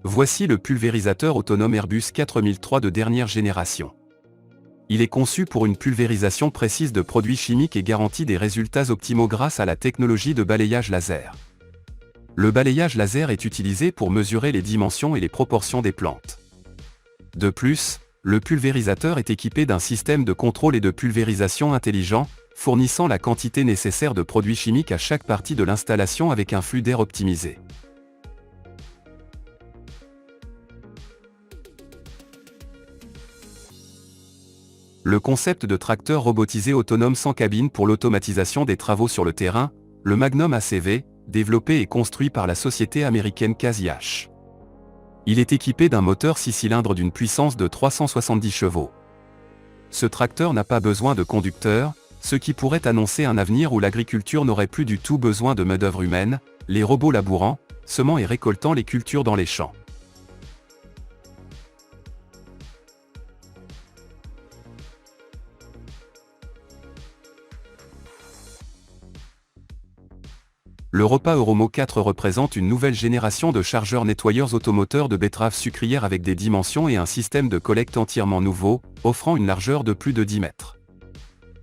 Voici le pulvérisateur autonome Airbus 4003 de dernière génération. Il est conçu pour une pulvérisation précise de produits chimiques et garantit des résultats optimaux grâce à la technologie de balayage laser. Le balayage laser est utilisé pour mesurer les dimensions et les proportions des plantes. De plus, le pulvérisateur est équipé d'un système de contrôle et de pulvérisation intelligent, fournissant la quantité nécessaire de produits chimiques à chaque partie de l'installation avec un flux d'air optimisé. Le concept de tracteur robotisé autonome sans cabine pour l'automatisation des travaux sur le terrain, le Magnum ACV, développé et construit par la société américaine CASI-H. Il est équipé d'un moteur 6 cylindres d'une puissance de 370 chevaux. Ce tracteur n'a pas besoin de conducteur, ce qui pourrait annoncer un avenir où l'agriculture n'aurait plus du tout besoin de main-d'œuvre humaine, les robots labourant, semant et récoltant les cultures dans les champs. Le repas Euromo 4 représente une nouvelle génération de chargeurs nettoyeurs automoteurs de betteraves sucrières avec des dimensions et un système de collecte entièrement nouveau, offrant une largeur de plus de 10 mètres.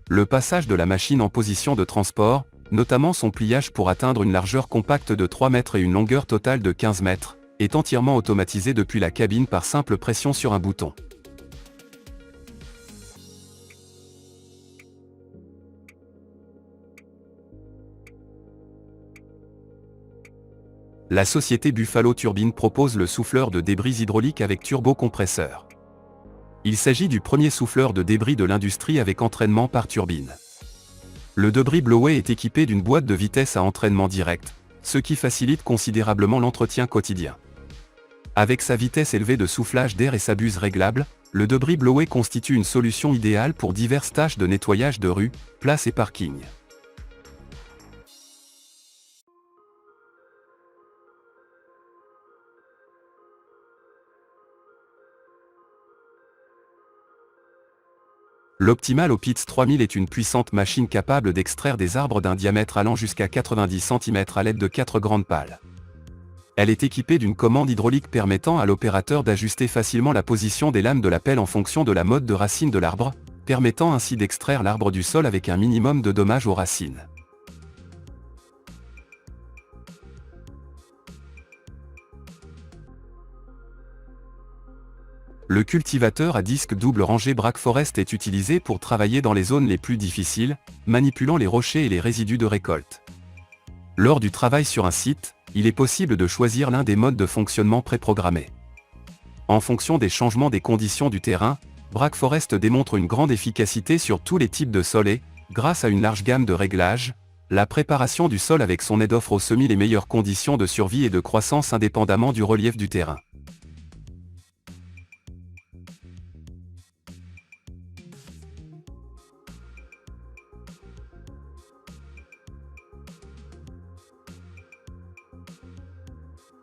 Le passage de la machine en position de transport, notamment son pliage pour atteindre une largeur compacte de 3 mètres et une longueur totale de 15 mètres, est entièrement automatisé depuis la cabine par simple pression sur un bouton. La société Buffalo Turbine propose le souffleur de débris hydraulique avec turbocompresseur. Il s'agit du premier souffleur de débris de l'industrie avec entraînement par turbine. Le debris blower est équipé d'une boîte de vitesse à entraînement direct, ce qui facilite considérablement l'entretien quotidien. Avec sa vitesse élevée de soufflage d'air et sa buse réglable, le debris blower constitue une solution idéale pour diverses tâches de nettoyage de rues, places et parkings. L'Optimal Opitz 3000 est une puissante machine capable d'extraire des arbres d'un diamètre allant jusqu'à 90 cm à l'aide de 4 grandes pales. Elle est équipée d'une commande hydraulique permettant à l'opérateur d'ajuster facilement la position des lames de la pelle en fonction de la mode de racine de l'arbre, permettant ainsi d'extraire l'arbre du sol avec un minimum de dommages aux racines. Le cultivateur à disque double rangé Brake Forest est utilisé pour travailler dans les zones les plus difficiles, manipulant les rochers et les résidus de récolte. Lors du travail sur un site, il est possible de choisir l'un des modes de fonctionnement préprogrammés. En fonction des changements des conditions du terrain, Brake Forest démontre une grande efficacité sur tous les types de sol et, grâce à une large gamme de réglages, la préparation du sol avec son aide offre aux semis les meilleures conditions de survie et de croissance indépendamment du relief du terrain.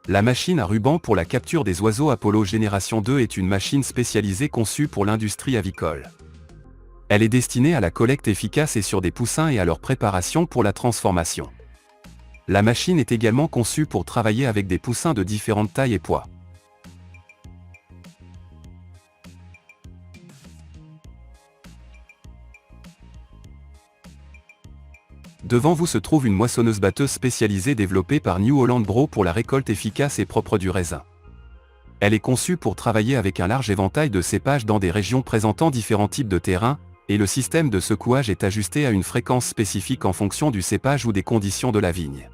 La machine à ruban pour la capture des oiseaux Apollo Génération 2 est une machine spécialisée conçue pour l'industrie avicole. Elle est destinée à la collecte efficace et sur des poussins et à leur préparation pour la transformation. La machine est également conçue pour travailler avec des poussins de différentes tailles et poids. Devant vous se trouve une moissonneuse-batteuse spécialisée développée par New Holland Bro pour la récolte efficace et propre du raisin. Elle est conçue pour travailler avec un large éventail de cépages dans des régions présentant différents types de terrains, et le système de secouage est ajusté à une fréquence spécifique en fonction du cépage ou des conditions de la vigne.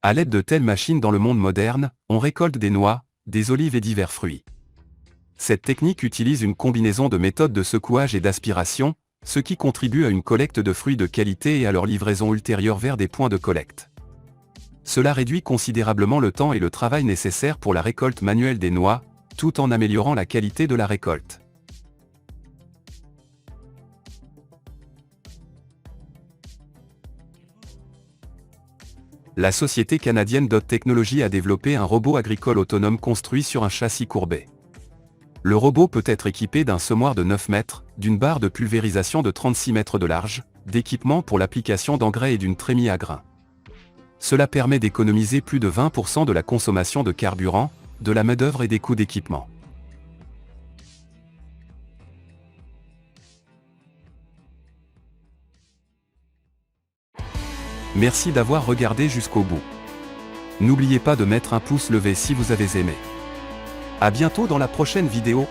À l'aide de telles machines dans le monde moderne, on récolte des noix, des olives et divers fruits. Cette technique utilise une combinaison de méthodes de secouage et d'aspiration, ce qui contribue à une collecte de fruits de qualité et à leur livraison ultérieure vers des points de collecte. Cela réduit considérablement le temps et le travail nécessaires pour la récolte manuelle des noix, tout en améliorant la qualité de la récolte. La société canadienne Dot Technology a développé un robot agricole autonome construit sur un châssis courbé. Le robot peut être équipé d'un semoir de 9 mètres, d'une barre de pulvérisation de 36 mètres de large, d'équipements pour l'application d'engrais et d'une trémie à grains. Cela permet d'économiser plus de 20% de la consommation de carburant, de la main-d'œuvre et des coûts d'équipement. Merci d'avoir regardé jusqu'au bout. N'oubliez pas de mettre un pouce levé si vous avez aimé. À bientôt dans la prochaine vidéo.